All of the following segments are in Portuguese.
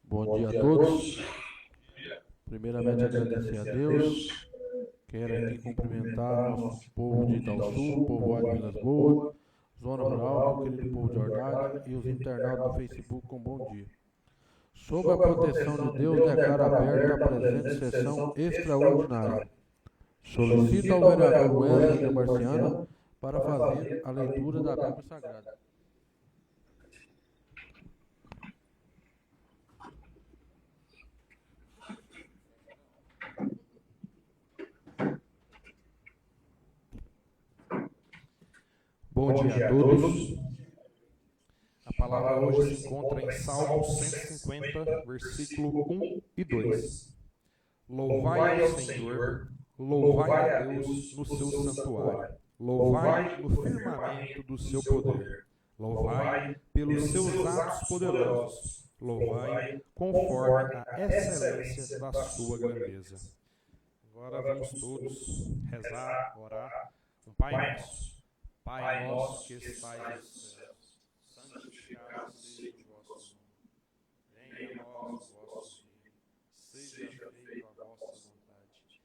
Bom dia a todos. Primeiramente agradecer a Deus. Quero aqui cumprimentar nosso povo de Itaúsul, povoado de Vilas Boas, Zona Rural, meu querido povo de Orvalho e os internautas do Facebook com bom dia. Sob a proteção de Deus, declaro aberta a presente sessão extraordinária. Solicito ao vereador Wesley Damarciano para fazer a leitura da Bíblia Sagrada. Bom dia a todos. A palavra hoje se encontra em Salmo 150, versículo 1 e 2. Louvai ao Senhor, louvai a Deus no seu santuário, louvai no firmamento do seu poder, louvai pelos seus atos poderosos, louvai conforme a excelência da sua grandeza. Agora vamos todos rezar, orar com Pai Nosso. Pai nosso que estais nos céus, santificado seja o vosso nome. Venha a nós o vosso reino, seja feita a vossa vontade,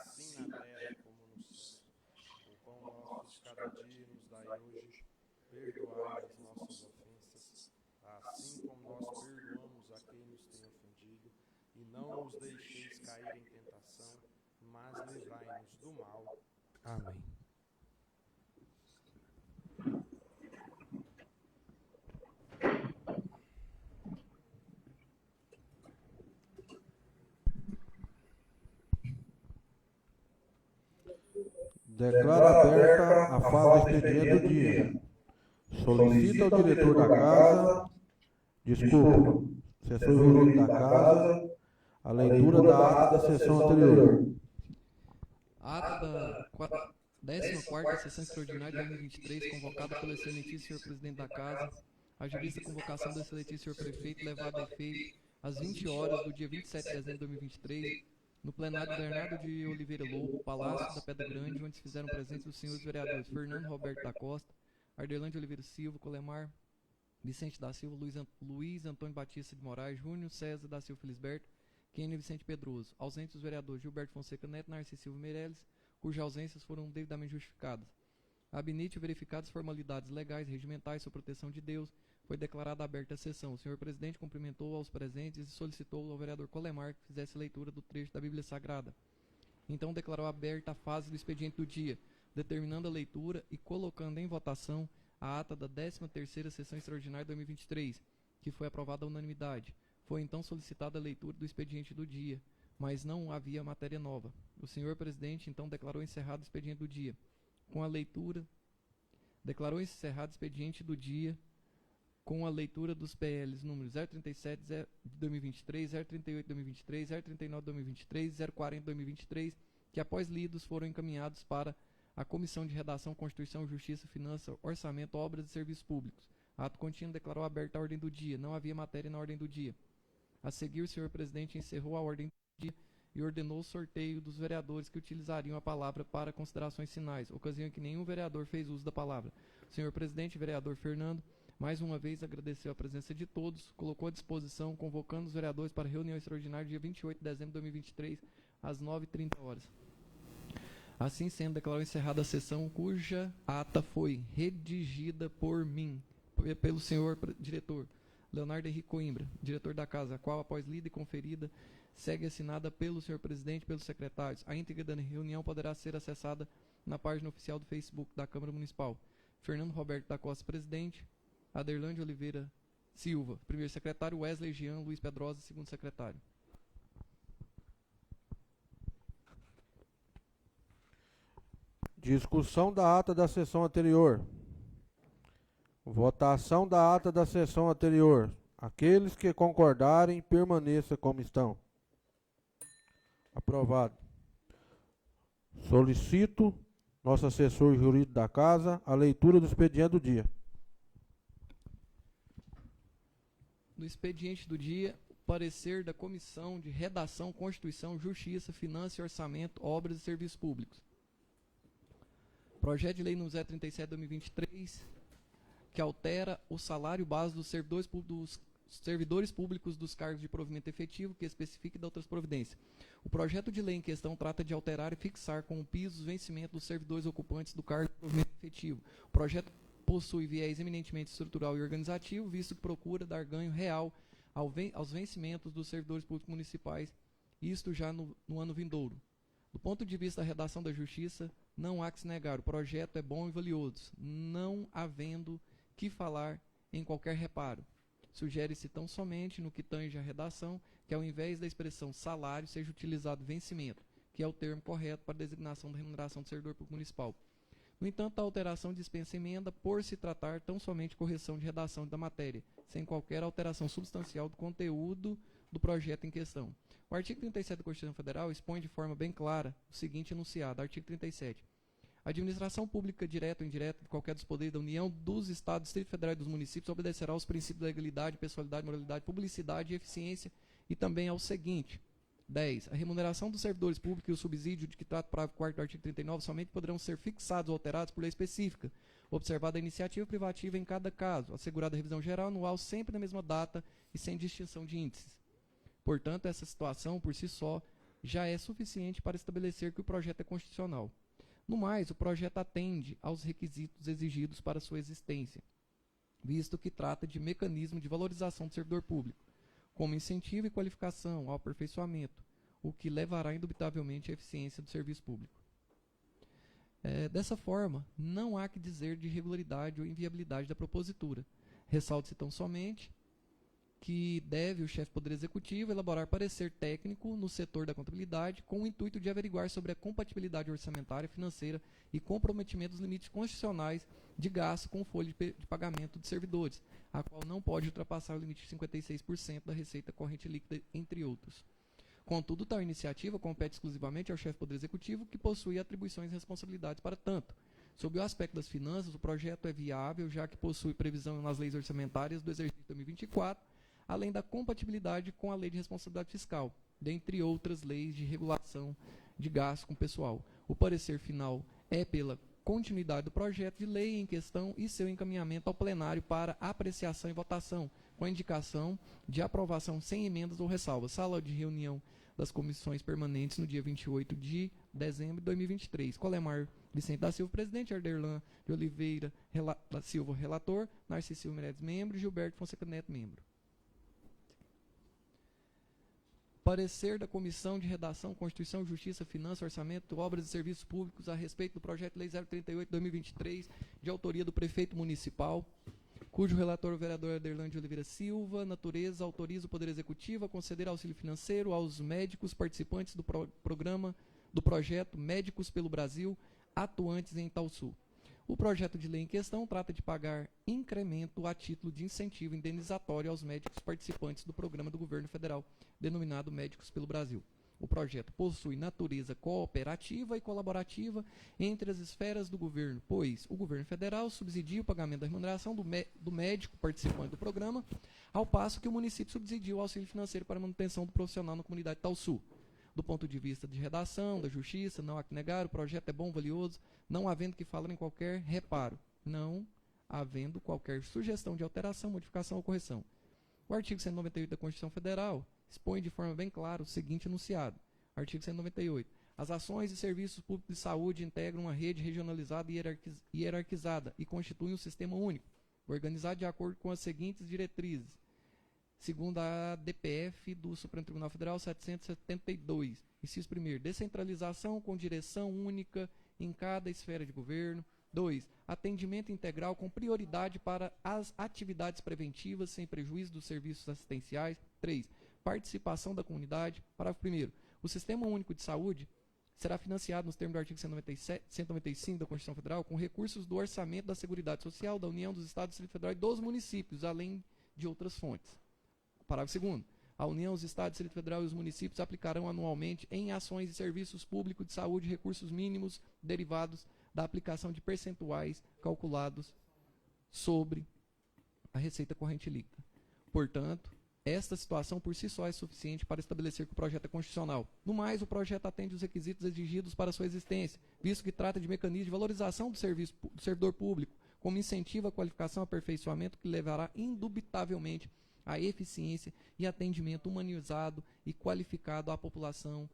assim na terra como no céu. O pão nosso de cada dia nos dai hoje, perdoai as nossas ofensas, assim como nós perdoamos a quem nos tem ofendido, e não nos deixeis cair em tentação, mas livrai-nos do mal. Amém. Declaro aberta a fase do expediente do dia. Solicita ao diretor da casa, assessor jurídico da casa, a leitura da ata da sessão anterior. Ata da 14ª Sessão Extraordinária de 2023, convocada pelo excelentíssimo senhor presidente da casa, haja vista a convocação do excelentíssimo senhor prefeito, levada a efeito às 20 horas do dia 27 de dezembro de 2023, no plenário Bernardo de Oliveira Lobo, Palácio da Pedra Grande, onde se fizeram presentes os senhores vereadores Fernando Roberto da Costa, Ardelande Oliveira Silva, Colemar Vicente da Silva, Luiz Antônio Batista de Moraes, Júnior César da Silva Felisberto, Kenny Vicente Pedroso. Ausentes os vereadores Gilberto Fonseca Neto, Narciso Silva Meirelles, cujas ausências foram devidamente justificadas. Abinite verificadas formalidades legais, regimentais, sob proteção de Deus, foi declarada aberta a sessão. O senhor presidente cumprimentou aos presentes e solicitou ao vereador Colemar que fizesse leitura do trecho da Bíblia Sagrada. Então declarou aberta a fase do expediente do dia, determinando a leitura e colocando em votação a ata da 13ª Sessão Extraordinária de 2023, que foi aprovada à unanimidade. Foi então solicitada a leitura do expediente do dia, mas não havia matéria nova. O senhor presidente então declarou encerrado o expediente do dia. Com a leitura, declarou encerrado o expediente do dia com a leitura dos PLs números 037 de 2023, 038 de 2023, 039 de 2023, 040 de 2023, que após lidos foram encaminhados para a Comissão de Redação, Constituição, Justiça, Finanças, Orçamento, Obras e Serviços Públicos. Ato contínuo declarou aberta a ordem do dia. Não havia matéria na ordem do dia. A seguir, o senhor presidente encerrou a ordem do dia e ordenou o sorteio dos vereadores que utilizariam a palavra para considerações finais, ocasião em que nenhum vereador fez uso da palavra. O senhor presidente, vereador Fernando, mais uma vez agradeceu a presença de todos, colocou à disposição, convocando os vereadores para a reunião extraordinária dia 28 de dezembro de 2023, às 9h30. Assim sendo, declarou encerrada a sessão, cuja ata foi redigida por mim, pelo senhor diretor Leonardo Henrique Coimbra, diretor da casa, a qual, após lida e conferida, segue assinada pelo senhor presidente e pelos secretários. A íntegra da reunião poderá ser acessada na página oficial do Facebook da Câmara Municipal. Fernando Roberto da Costa, presidente. Aderlande Oliveira Silva, primeiro secretário. Wesley Jean Luiz Pedrosa, segundo secretário. Discussão da ata da sessão anterior. Votação da ata da sessão anterior. Aqueles que concordarem, permaneçam como estão. Aprovado. Solicito, nosso assessor jurídico da casa, a leitura do expediente do dia. No expediente do dia, o parecer da Comissão de Redação, Constituição, Justiça, Finanças e Orçamento, Obras e Serviços Públicos. Projeto de Lei número 037/2023, que altera o salário base dos servidores públicos dos cargos de provimento efetivo, que especifica e dá outras providências. O projeto de lei em questão trata de alterar e fixar como piso os vencimentos dos servidores ocupantes do cargo de provimento efetivo. O projeto possui viés eminentemente estrutural e organizativo, visto que procura dar ganho real aos vencimentos dos servidores públicos municipais, isto já no ano vindouro. Do ponto de vista da redação da Justiça, não há que se negar, o projeto é bom e valioso, não havendo que falar em qualquer reparo. Sugere-se tão somente no que tange à redação, que ao invés da expressão salário, seja utilizado vencimento, que é o termo correto para a designação da remuneração do servidor público municipal. No entanto, a alteração dispensa emenda por se tratar tão somente de correção de redação da matéria, sem qualquer alteração substancial do conteúdo do projeto em questão. O artigo 37 da Constituição Federal expõe de forma bem clara o seguinte enunciado, artigo 37. A administração pública, direta ou indireta, de qualquer dos poderes da União, dos Estados, Distrito Federal e dos municípios, obedecerá aos princípios da legalidade, pessoalidade, moralidade, publicidade e eficiência, e também ao seguinte. 10. A remuneração dos servidores públicos e o subsídio de que trata o parágrafo 4º do artigo 39 somente poderão ser fixados ou alterados por lei específica, observada a iniciativa privativa em cada caso, assegurada a revisão geral anual sempre na mesma data e sem distinção de índices. Portanto, essa situação, por si só, já é suficiente para estabelecer que o projeto é constitucional. No mais, o projeto atende aos requisitos exigidos para sua existência, visto que trata de mecanismo de valorização do servidor público, como incentivo e qualificação ao aperfeiçoamento, o que levará indubitavelmente à eficiência do serviço público. Dessa forma, não há que dizer de irregularidade ou inviabilidade da propositura. Ressalta-se tão somente que deve o chefe do Poder Executivo elaborar parecer técnico no setor da contabilidade com o intuito de averiguar sobre a compatibilidade orçamentária, financeira e comprometimento dos limites constitucionais de gasto com folha de pagamento de servidores, a qual não pode ultrapassar o limite de 56% da receita corrente líquida, entre outros. Contudo, tal iniciativa compete exclusivamente ao chefe do Poder Executivo, que possui atribuições e responsabilidades para tanto. Sob o aspecto das finanças, o projeto é viável, já que possui previsão nas leis orçamentárias do exercício 2024, além da compatibilidade com a Lei de Responsabilidade Fiscal, dentre outras leis de regulação de gasto com pessoal. O parecer final é pela continuidade do projeto de lei em questão e seu encaminhamento ao plenário para apreciação e votação, com a indicação de aprovação sem emendas ou ressalvas. Sala de reunião das comissões permanentes no dia 28 de dezembro de 2023. Colemar Vicente da Silva, presidente, Arderlan de Oliveira da Silva, relator, Narciso Silva Meirelles, membro, Gilberto Fonseca Neto, membro. Parecer da Comissão de Redação, Constituição, Justiça, Finanças, Orçamento, Obras e Serviços Públicos a respeito do projeto de lei 038/2023, de autoria do prefeito municipal, cujo relator é o vereador Arderlan de Oliveira Silva. Natureza: autoriza o Poder Executivo a conceder auxílio financeiro aos médicos participantes do projeto Médicos pelo Brasil, atuantes em Itaúsu. O projeto de lei em questão trata de pagar incremento a título de incentivo indenizatório aos médicos participantes do programa do governo federal, denominado Médicos pelo Brasil. O projeto possui natureza cooperativa e colaborativa entre as esferas do governo, pois o governo federal subsidia o pagamento da remuneração do médico participante do programa, ao passo que o município subsidia o auxílio financeiro para a manutenção do profissional na comunidade Itaúsu. Do ponto de vista de redação, da justiça, não há que negar, o projeto é bom, valioso, não havendo que falar em qualquer reparo, não havendo qualquer sugestão de alteração, modificação ou correção. O artigo 198 da Constituição Federal expõe de forma bem clara o seguinte enunciado. Artigo 198. As ações e serviços públicos de saúde integram uma rede regionalizada e hierarquizada e constituem um sistema único, organizado de acordo com as seguintes diretrizes. Segundo a DPF do Supremo Tribunal Federal 772, inciso 1º, descentralização com direção única em cada esfera de governo. 2. Atendimento integral com prioridade para as atividades preventivas sem prejuízo dos serviços assistenciais. 3. Participação da comunidade. Parágrafo 1º. O Sistema Único de Saúde será financiado nos termos do artigo 195 da Constituição Federal com recursos do orçamento da Seguridade Social, da União, dos Estados, do Distrito Federal e dos municípios, além de outras fontes. Parágrafo 2º. A União, os Estados, o Distrito Federal e os municípios aplicarão anualmente em ações e serviços públicos de saúde recursos mínimos derivados da aplicação de percentuais calculados sobre a receita corrente líquida. Portanto, Esta situação por si só é suficiente para estabelecer que o projeto é constitucional. No mais, o projeto atende os requisitos exigidos para sua existência, visto que trata de mecanismo de valorização do servidor público, como incentivo à qualificação e aperfeiçoamento que levará indubitavelmente à eficiência e atendimento humanizado e qualificado à população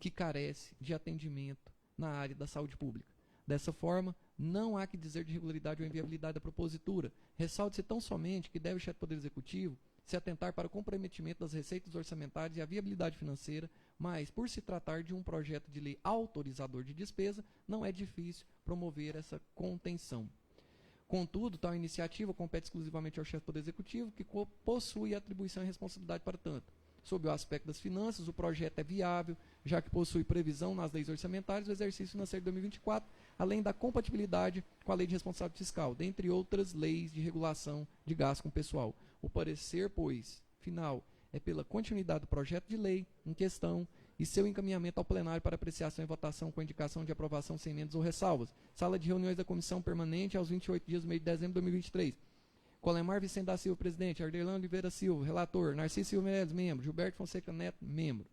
que carece de atendimento na área da saúde pública. Dessa forma, não há que dizer de irregularidade ou inviabilidade da propositura. Ressalte-se tão somente que deve o chefe do Poder Executivo se atentar para o comprometimento das receitas orçamentárias e a viabilidade financeira, mas, por se tratar de um projeto de lei autorizador de despesa, não é difícil promover essa contenção. Contudo, tal iniciativa compete exclusivamente ao chefe do Poder Executivo, que possui atribuição e responsabilidade para tanto. Sob o aspecto das finanças, o projeto é viável, já que possui previsão nas leis orçamentárias do exercício financeiro de 2024, além da compatibilidade com a Lei de Responsabilidade Fiscal, dentre outras leis de regulação de gasto com pessoal. O parecer, pois, final, é pela continuidade do projeto de lei em questão e seu encaminhamento ao plenário para apreciação e votação com indicação de aprovação sem emendas ou ressalvas. Sala de reuniões da Comissão Permanente aos 28 dias do mês de dezembro de 2023. Colemar Vicente da Silva, presidente. Arderlan Oliveira Silva, relator. Narciso Silva Meirelles, membro. Gilberto Fonseca Neto, membro.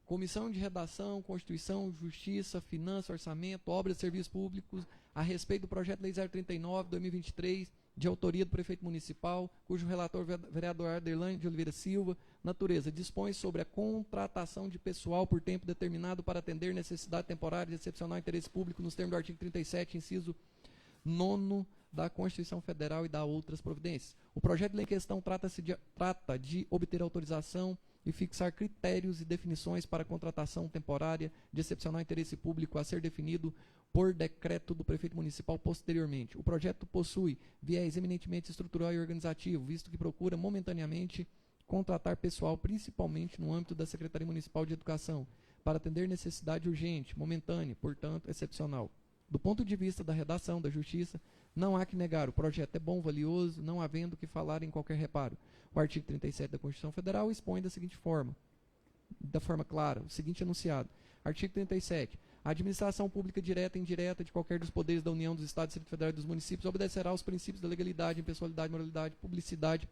Comissão de Redação, Constituição, Justiça, Finanças, Orçamento, Obras e Serviços Públicos, a respeito do projeto de lei 039/2023, de autoria do prefeito municipal, cujo relator vereador Arderlan de Oliveira Silva, natureza, dispõe sobre a contratação de pessoal por tempo determinado para atender necessidade temporária de excepcional interesse público nos termos do artigo 37, inciso 9º da Constituição Federal e da outras providências. O projeto de lei em questão trata de obter autorização e fixar critérios e definições para a contratação temporária de excepcional interesse público a ser definido por decreto do prefeito municipal posteriormente. O projeto possui viés eminentemente estrutural e organizativo, visto que procura momentaneamente contratar pessoal, principalmente no âmbito da Secretaria Municipal de Educação, para atender necessidade urgente, momentânea, portanto, excepcional. Do ponto de vista da redação, da justiça, não há que negar, o projeto é bom, valioso, não havendo que falar em qualquer reparo. O artigo 37 da Constituição Federal expõe da seguinte forma, da forma clara, o seguinte enunciado. Artigo 37. A administração pública direta e indireta de qualquer dos poderes da União, dos Estados, do Distrito Federal e dos municípios obedecerá aos princípios da legalidade, impessoalidade, moralidade, publicidade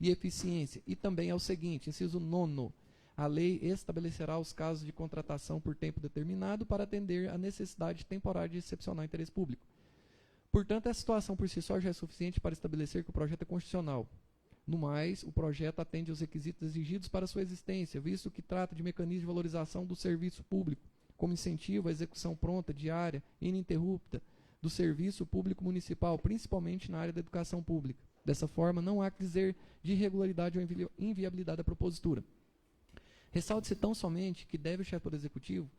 e eficiência. E também ao seguinte, inciso 9º. A lei estabelecerá os casos de contratação por tempo determinado para atender a necessidade temporária de excepcional interesse público. Portanto, essa situação por si só já é suficiente para estabelecer que o projeto é constitucional. No mais, o projeto atende aos requisitos exigidos para sua existência, visto que trata de mecanismo de valorização do serviço público, como incentivo à execução pronta, diária e ininterrupta do serviço público municipal, principalmente na área da educação pública. Dessa forma, não há que dizer de irregularidade ou inviabilidade da propositura. Ressalte-se tão somente que deve o chefe do Poder Executivo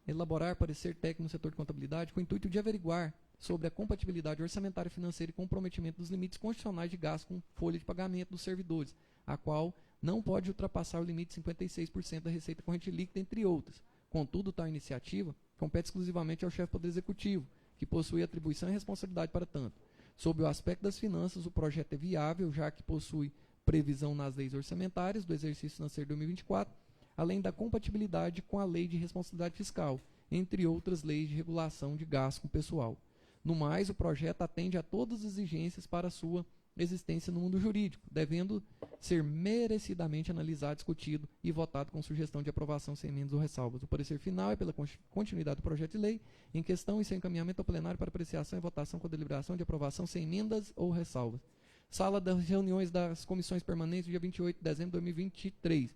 elaborar parecer técnico no setor de contabilidade com o intuito de averiguar sobre a compatibilidade orçamentária, financeira e comprometimento dos limites constitucionais de gasto com folha de pagamento dos servidores, a qual não pode ultrapassar o limite de 56% da receita corrente líquida, entre outras. Contudo, tal iniciativa compete exclusivamente ao chefe do Poder Executivo, que possui atribuição e responsabilidade para tanto. Sob o aspecto das finanças, o projeto é viável, já que possui previsão nas leis orçamentárias do exercício financeiro de 2024, além da compatibilidade com a Lei de Responsabilidade Fiscal, entre outras leis de regulação de gasto com pessoal. No mais, o projeto atende a todas as exigências para a sua existência no mundo jurídico, devendo ser merecidamente analisado, discutido e votado com sugestão de aprovação sem emendas ou ressalvas. O parecer final é pela continuidade do projeto de lei em questão e seu encaminhamento ao plenário para apreciação e votação com deliberação de aprovação sem emendas ou ressalvas. Sala das reuniões das comissões permanentes, dia 28 de dezembro de 2023.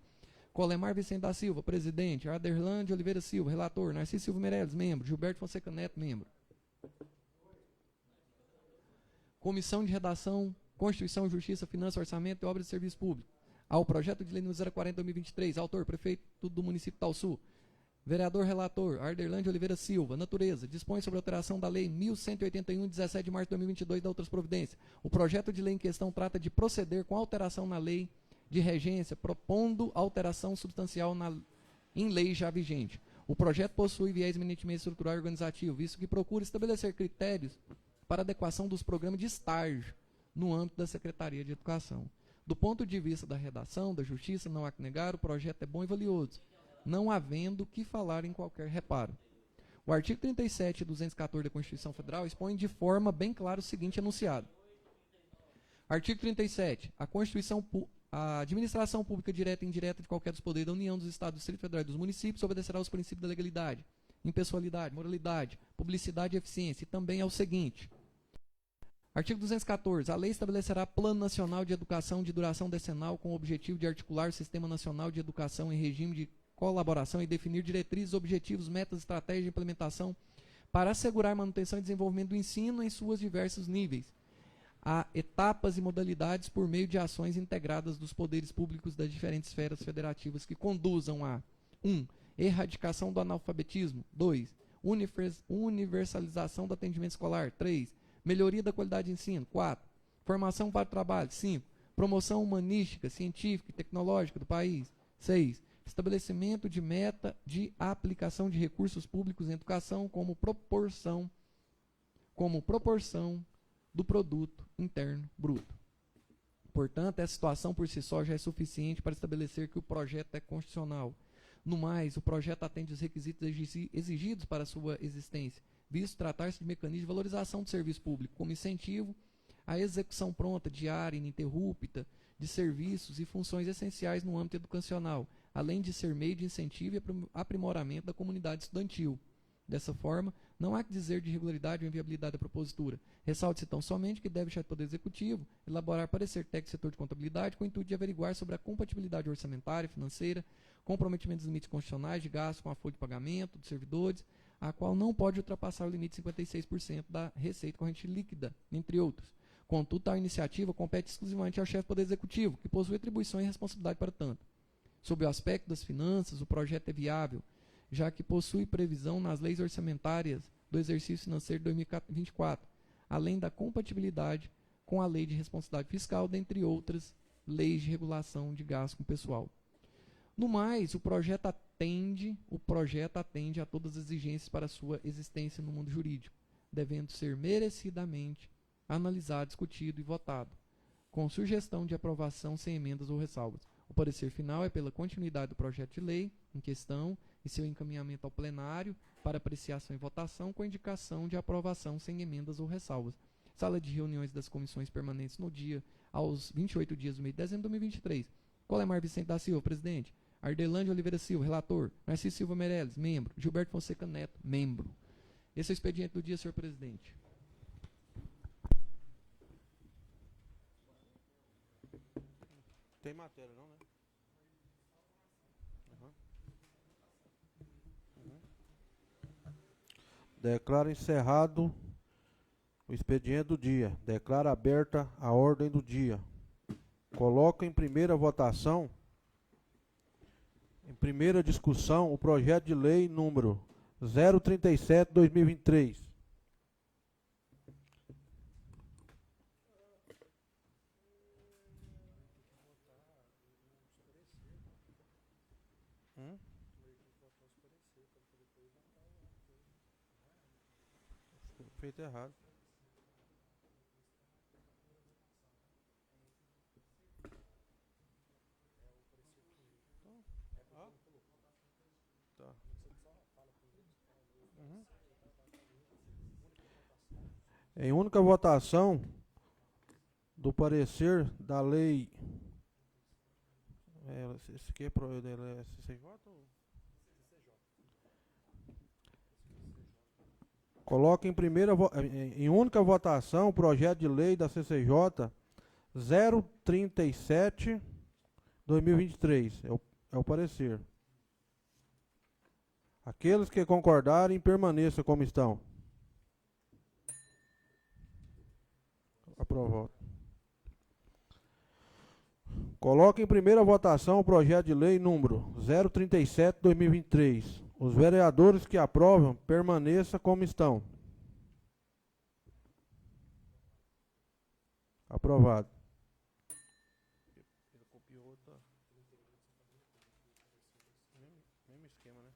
Colemar Vicente da Silva, presidente. Arderlan de Oliveira Silva, relator. Narciso Silva Meirelles, membro. Gilberto Fonseca Neto, membro. Comissão de Redação, Constituição, Justiça, Finanças, Orçamento e Obras de Serviço Público. Ao projeto de lei número 040/2023, autor, prefeito do município de Talsu. Vereador relator, Arderlan de Oliveira Silva. Natureza, dispõe sobre alteração da lei 1181, 17 de março de 2022, da outras providências. O projeto de lei em questão trata de proceder com alteração na lei de regência, propondo alteração substancial em lei já vigente. O projeto possui viés eminentemente estrutural e organizativo, visto que procura estabelecer critérios para adequação dos programas de estágio no âmbito da Secretaria de Educação. Do ponto de vista da redação, da justiça, não há que negar, o projeto é bom e valioso, não havendo que falar em qualquer reparo. O artigo 37 e 214 da Constituição Federal expõe de forma bem clara o seguinte enunciado. Artigo 37. A administração pública direta e indireta de qualquer dos poderes da União, dos Estados, do Distrito Federal e dos municípios obedecerá aos princípios da legalidade, impessoalidade, moralidade, publicidade e eficiência. E também é o seguinte. Artigo 214. A lei estabelecerá Plano Nacional de Educação de duração decenal com o objetivo de articular o Sistema Nacional de Educação em regime de colaboração e definir diretrizes, objetivos, metas, estratégias de implementação para assegurar a manutenção e desenvolvimento do ensino em suas diversos níveis, a etapas e modalidades por meio de ações integradas dos poderes públicos das diferentes esferas federativas que conduzam a 1. Erradicação do analfabetismo. 2. Universalização do atendimento escolar. 3. Melhoria da qualidade de ensino. 4. Formação para o trabalho. 5. Promoção humanística, científica e tecnológica do país. 6. Estabelecimento de meta de aplicação de recursos públicos em educação como proporção do produto interno bruto. Portanto, essa situação por si só já é suficiente para estabelecer que o projeto é constitucional. No mais, o projeto atende os requisitos exigidos para sua existência, visto tratar-se de mecanismo de valorização do serviço público, como incentivo à execução pronta, diária, ininterrupta, de serviços e funções essenciais no âmbito educacional, além de ser meio de incentivo e aprimoramento da comunidade estudantil. Dessa forma, não há que dizer de irregularidade ou inviabilidade da propositura. Ressalte-se tão somente que deve o Poder Executivo elaborar parecer técnico do setor de contabilidade com o intuito de averiguar sobre a compatibilidade orçamentária, financeira, comprometimento dos limites constitucionais de gasto com a folha de pagamento dos servidores, a qual não pode ultrapassar o limite de 56% da receita corrente líquida, entre outros. Contudo, tal iniciativa compete exclusivamente ao chefe do Poder Executivo, que possui atribuições e responsabilidade para tanto. Sob o aspecto das finanças, o projeto é viável, já que possui previsão nas leis orçamentárias do exercício financeiro de 2024, além da compatibilidade com a Lei de Responsabilidade Fiscal, dentre outras leis de regulação de gasto com pessoal. No mais, o projeto atende a todas as exigências para sua existência no mundo jurídico, devendo ser merecidamente analisado, discutido e votado, com sugestão de aprovação sem emendas ou ressalvas. O parecer final é pela continuidade do projeto de lei em questão e seu encaminhamento ao plenário para apreciação e votação com indicação de aprovação sem emendas ou ressalvas. Sala de reuniões das comissões permanentes no dia aos 28 dias do mês de dezembro de 2023. Colemar Vicente da Silva, presidente. Ardelândia Oliveira Silva, relator. Narciso Silva Meirelles, membro. Gilberto Fonseca Neto, membro. Esse é o expediente do dia, senhor presidente. Tem matéria não, né? Declaro encerrado o expediente do dia. Declaro aberta a ordem do dia. Coloco em primeira votação, em primeira discussão, o projeto de lei número 037/2023. Feito errado. Tá. Em única votação do parecer da lei. Esse aqui é CCJ ou? Coloca em única votação o projeto de lei da CCJ 037/2023. É o parecer. Aqueles que concordarem, permaneçam como estão. Aprovado. Coloca em primeira votação o projeto de lei número 037/2023. Os vereadores que aprovam, permaneçam como estão. Aprovado. Ele copiou outra. Mesmo esquema, né?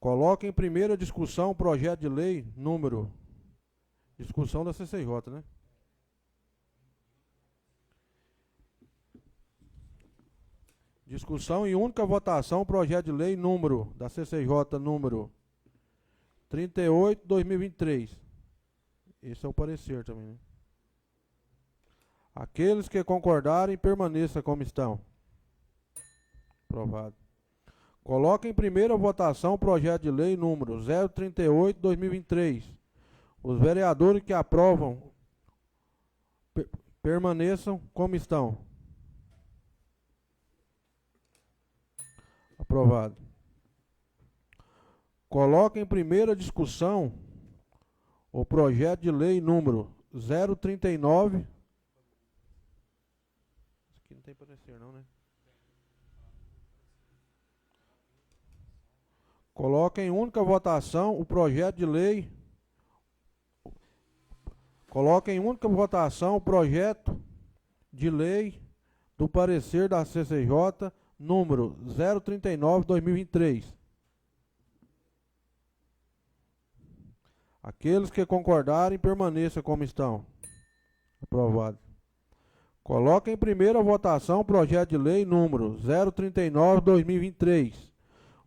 Coloca em primeira discussão o projeto de lei número. Discussão da CCJ, né? Discussão e única votação o projeto de lei número da CCJ número 038/2023. Esse é o parecer também, né? Aqueles que concordarem, permaneça como estão. Aprovado. Coloca em primeira votação o projeto de lei número 038/2023. Os vereadores que aprovam permaneçam como estão. Aprovado. Coloca em primeira discussão o projeto de lei número 039. Isso aqui não tem parecer não, né? Coloca em única votação o projeto de lei. Coloca em única votação o projeto de lei do parecer da CCJ número 039/2023. Aqueles que concordarem, permaneçam como estão. Aprovado. Coloca em primeira votação o projeto de lei número 039/2023.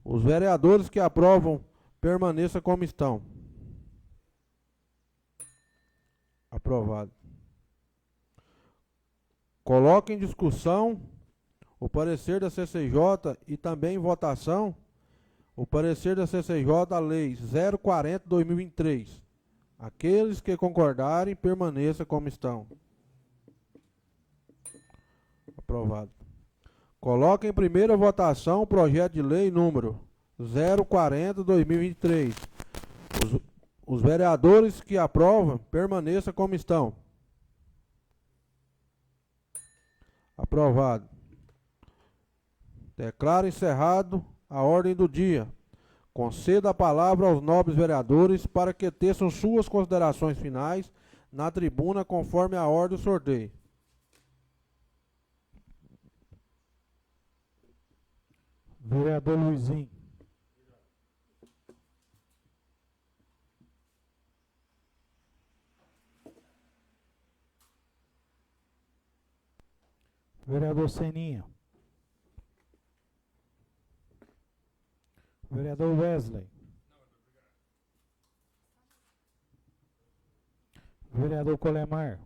Os vereadores que aprovam, permaneçam como estão. Aprovado. Coloca em discussão o parecer da CCJ e também em votação o parecer da CCJ da Lei 040/2023. Aqueles que concordarem, permaneçam como estão. Aprovado. Coloca em primeira votação o projeto de lei número 040/2023. Os vereadores que aprovam, permaneçam como estão. Aprovado. Declaro encerrado a ordem do dia. Conceda a palavra aos nobres vereadores para que teçam suas considerações finais na tribuna conforme a ordem do sorteio. Vereador Luizinho. Vereador Seninha. Vereador Wesley. Vereador Colemar.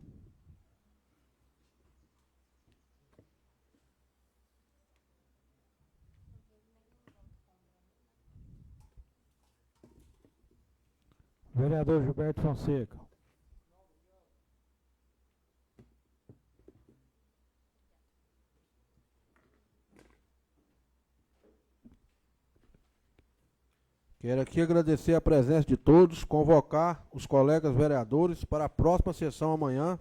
Vereador Gilberto Fonseca. Quero aqui agradecer a presença de todos, convocar os colegas vereadores para a próxima sessão amanhã,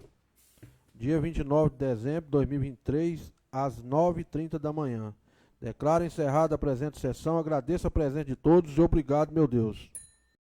dia 29 de dezembro de 2023, às 9h30 da manhã. Declaro encerrada a presente sessão, agradeço a presença de todos e obrigado, meu Deus.